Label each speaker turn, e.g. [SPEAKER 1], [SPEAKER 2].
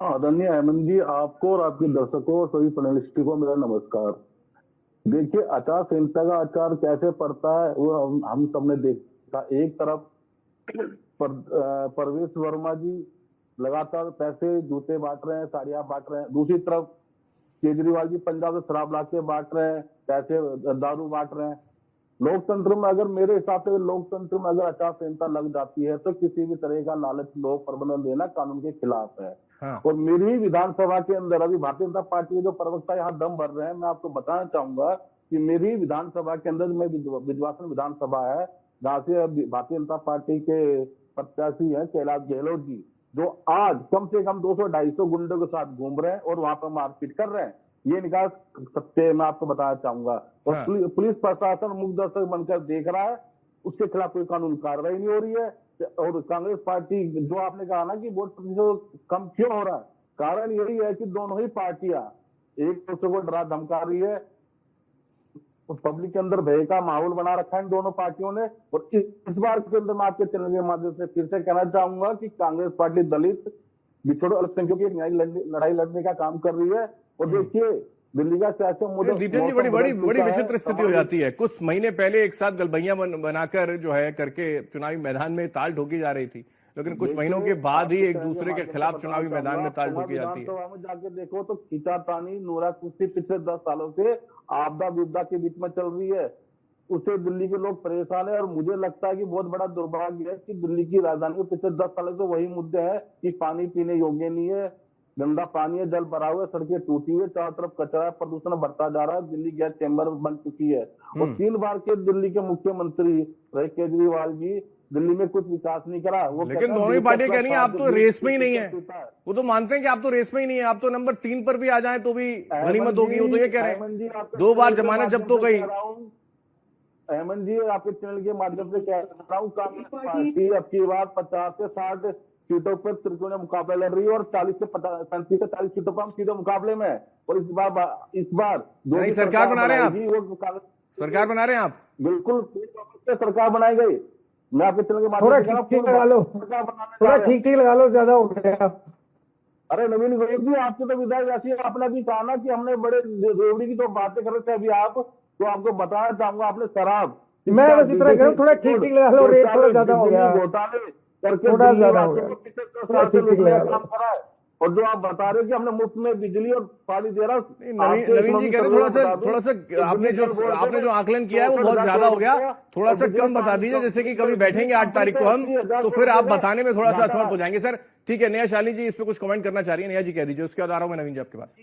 [SPEAKER 1] आदरणीय हेमंत जी, आपको और आपके दर्शकों और सभी पैनलिस्टों को मेरा नमस्कार। देखिए, आचार संहिता का आचार कैसे पड़ता है वो हम सबने देखा। एक तरफ परवेश वर्मा जी लगातार पैसे, जूते बांट रहे हैं, साड़ियां बांट रहे हैं। दूसरी तरफ केजरीवाल जी पंजाब से शराब ला के बांट रहे हैं, पैसे दारू बांट रहे हैं। लोकतंत्र में अगर, मेरे हिसाब से लोकतंत्र में अगर आचार संहिता लग जाती है तो किसी भी तरह का लालच लोग प्रबंधन देना कानून के खिलाफ है।
[SPEAKER 2] हाँ।
[SPEAKER 1] और मेरी विधानसभा के अंदर अभी भारतीय जनता पार्टी के जो प्रवक्ता यहाँ दम भर रहे हैं, मैं आपको बताना चाहूंगा कि मेरी विधानसभा के अंदर में विध्वासन विधानसभा है, जहाँ से भारतीय जनता पार्टी के प्रत्याशी हैं कैलाश गहलोत जी, जो आज कम से कम 200-250 गुंडों के साथ घूम रहे हैं और वहां पर मारपीट कर रहे हैं। ये निकाल सत्य मैं आपको बताना चाहूंगा। और
[SPEAKER 2] हाँ।
[SPEAKER 1] पुलिस प्रशासन मुख्य दर्शक बनकर देख रहा है, उसके खिलाफ कोई कानून कार्रवाई नहीं हो रही है। और कांग्रेस पार्टी, जो आपने कहा ना कि वोट प्रतिशत कम क्यों हो रहा है, कारण यही है कि दोनों ही पार्टियां एक दूसरे को डरा धमका रही है। पब्लिक के अंदर भय का माहौल बना रखा है इन दोनों पार्टियों ने। और इस बार के अंदर मैं आपके चैनल के माध्यम से फिर से कहना चाहूंगा कि कांग्रेस पार्टी दलित, पिछड़ों, अल्पसंख्यकों की न्यायिक लड़ाई लड़ने का काम कर रही है। और देखिए, दिल्ली का सियासी मुद्दा,
[SPEAKER 2] दीपेंद्र जी, बड़ी विचित्र स्थिति हो जाती है। कुछ महीने पहले एक साथ गलबैया बनाकर जो है करके चुनावी मैदान में ताल ठोकी जा रही थी, लेकिन कुछ महीनों के बाद ही एक दूसरे के खिलाफ चुनावी मैदान में ताल ठोकी जाती है।
[SPEAKER 1] विधानसभा में जाके देखो तो खींचातानी, नोरा कुश्ती पिछले 10 सालों से आपदा विपदा के बीच में चल रही है। उससे दिल्ली के लोग परेशान है। और मुझे लगता है कि बहुत बड़ा दुर्भाग्य है कि दिल्ली की राजधानी में पिछले 10 सालों से वही मुद्दे हैं कि पानी पीने योग्य नहीं है, गंदा पानी है, जल भरा हुआ है, सड़कें टूटी हुई है, चारों तरफ कचरा, प्रदूषण बढ़ता जा रहा है, दिल्ली गैस चैम्बर बन चुकी है। और 3 बार के दिल्ली के मुख्यमंत्री रहे केजरीवाल जी, दिल्ली में कुछ विकास नहीं करा। वो
[SPEAKER 2] लेकिन दोनों ही पार्टी कह रही है आप तो रेस में ही नहीं है। वो तो मानते हैं कि आप तो रेस में ही नहीं है, आप तो नंबर 3 पर भी आ जाए तो भी गनीमत होगी। वो तो ये कह रहे हैं 2 बार जमानत जब्त हो गई।
[SPEAKER 1] अहमद जी, आपके चैनल के माध्यम से कह रहा हूँ, कांग्रेस पार्टी अब की बार 50 से 60 सीटों पर त्रिकोणीय मुकाबला लड़ रही है और 40 से 35 से 40 सीटों पर हम सीधे मुकाबले में है। और इस बार
[SPEAKER 2] नहीं, सरकार बना रहे हैं आप, सरकार बना रहे हैं आप,
[SPEAKER 1] बिल्कुल सरकार बनाई गई। मैं आपके चैनल के माध्यम से
[SPEAKER 3] ठीक लगा लो, थोड़ा ठीक लगा लो, ज्यादा हो गया।
[SPEAKER 1] अरे नवीन गोयल जी, आपके तो विधायक ऐसी, आपने भी कहा ना कि हमने बड़े रेवड़ी की तो बातें कर रहे थे अभी आप, तो आपको बताना चाहूंगा, आपने शराब,
[SPEAKER 3] मैं बस इतना कह रहा हूँ, थोड़ा ठीक लगा लो, रेट थोड़ा ज्यादा हो गया,
[SPEAKER 1] घोटाले करके
[SPEAKER 3] थोड़ा ज्यादा हो गया,
[SPEAKER 1] ठीक काम करा है। और जो आप बता रहे हो कि हमने मुफ्त में बिजली और पानी दे रहा,
[SPEAKER 2] नवीन जी कह रहे थोड़ा सा आपने जो आकलन किया है वो बहुत ज्यादा हो गया, थोड़ा सा कम बता दीजिए, जैसे कि कभी बैठेंगे 8 तारीख को हम, तो फिर आप बताने में थोड़ा सा असमर्थ हो जाएंगे। सर ठीक है, नेहा शाली जी इस पे कुछ कमेंट करना चाह रही है, नेहा जी कह दीजिए, उसके बाद आ रहा हूं मैं नवीन जी आपके पास।